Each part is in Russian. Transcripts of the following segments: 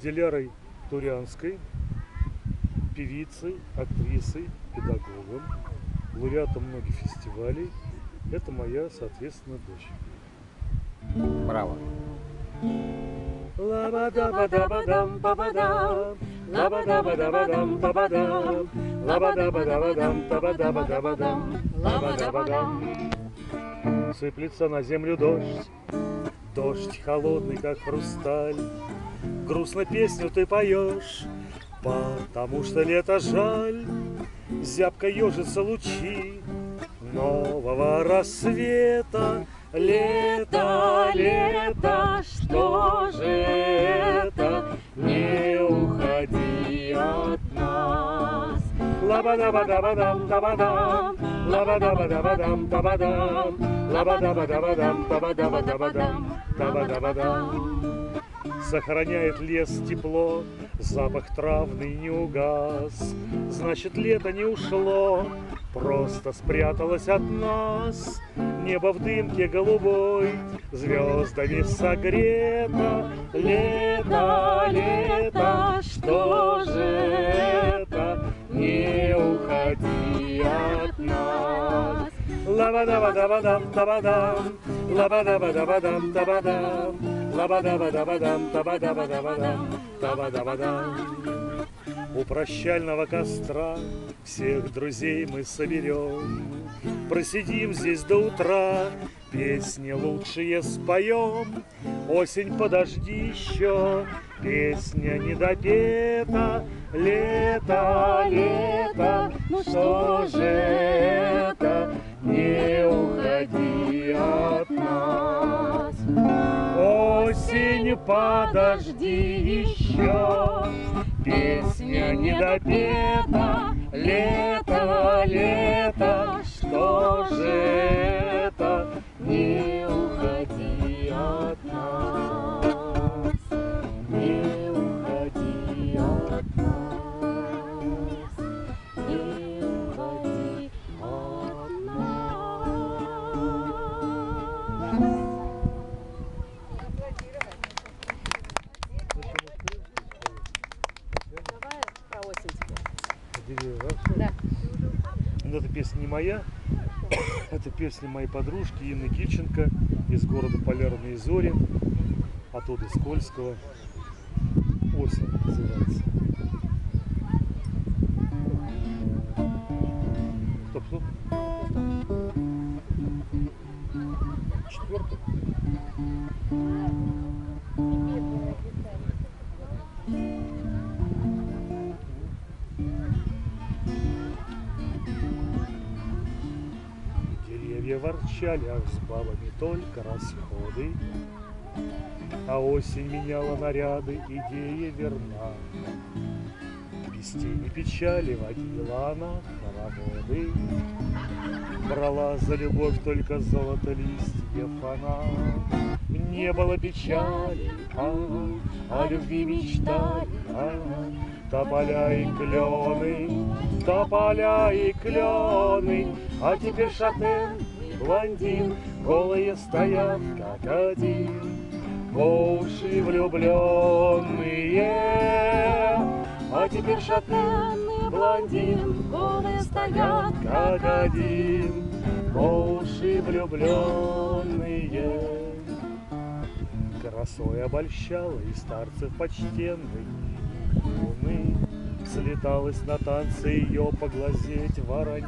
Дилярой Турянской, певицей, актрисой, педагогом, лауреатом многих фестивалей. Это моя, соответственно, дочь. Браво. Сыплется на землю дождь, дождь холодный, как хрусталь. Грустно песню ты поешь, потому что лето жаль. Зябко ежатся лучи нового рассвета. Лето, лето, что же это? Не уходи от нас. Лаба-даба-даба-дам, табадам, лаба-даба-даба-дам, табадам, лаба-даба-даба-дам, табадаба-дабадам, табадабадам. Сохраняет лес тепло, запах травный не угас. Значит, лето не ушло, просто спряталось от нас. Небо в дымке голубой, звездами согрето. Лето, лето, что же это? Не уходи от нас. Лаба-даба-даба-дам, табадам, лаба-даба-даба-дам, табадам, лаба-даба-даба-дам, табадаба-дабадам, табадабадам. У прощального костра всех друзей мы соберем, просидим здесь до утра, песни лучшие споем. Осень, подожди еще, песня не допета. Лето, лето, ну что же это? Не уходи от нас. Осень, подожди еще, песня не допета. Лето, лето, что же это? Не уходи от нас. Не уходи от нас. Не уходи от нас. Давай про осень теперь. Да. Но эта песня не моя, это песня моей подружки Инны Кильченко из города Полярные Зори, оттуда из Кольского. Осень называется. Стоп, стоп. Четвертый. Деревья ворчали, ах, с бабами только расходы, а осень меняла наряды, идея верна. Без тени печали водила она хороводы, брала за любовь только золото листьев она. Не было печали, о любви мечтали, тополя и клены, тополя и клены. А теперь шатен и блондин голые стоят, как один, по уши влюбленные. А теперь шатен и блондин голые стоят, как один, по уши влюбленные. Красой обольщала и старцев почтенной луны, слеталась на танцы ее поглазеть воронье.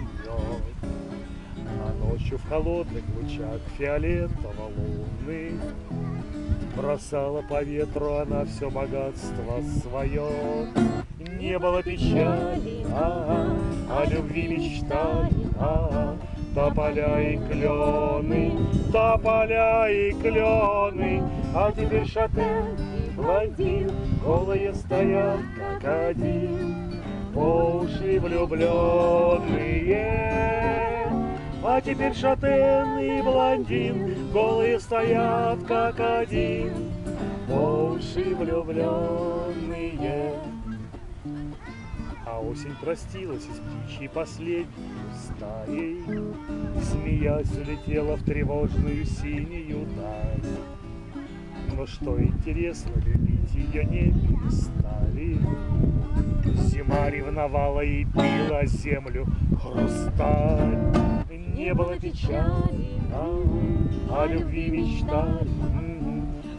А ночью в холодных лучах фиолетово луны бросала по ветру она все богатство свое. Не было печали, о любви мечтали, тополя и клены, тополя и клены. А теперь шатен и блондин голые стоят, как один, по уши влюбленные. А теперь шатен и блондин голые стоят, как один, по уши влюбленные. А осень простилась из птичьей последней стаей, смеясь, улетела в тревожную синюю даль. Но что интересно, любить третья не перестали. Зима ревновала и била землю хрусталь. Не было печали, о любви мечтали.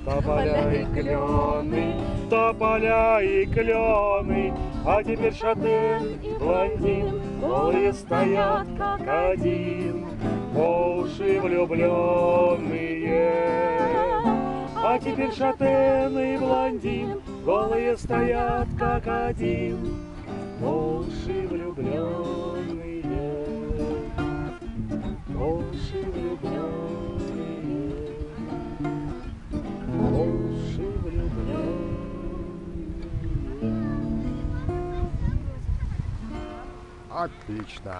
Тополя и клены, тополя и клены, а теперь шатен и блондин голые стоят как один, по уши влюбленные. А теперь шатен и блондин голые стоят как один, по уши влюбленные, по уши влюбленные, по уши влюбленные. Отлично.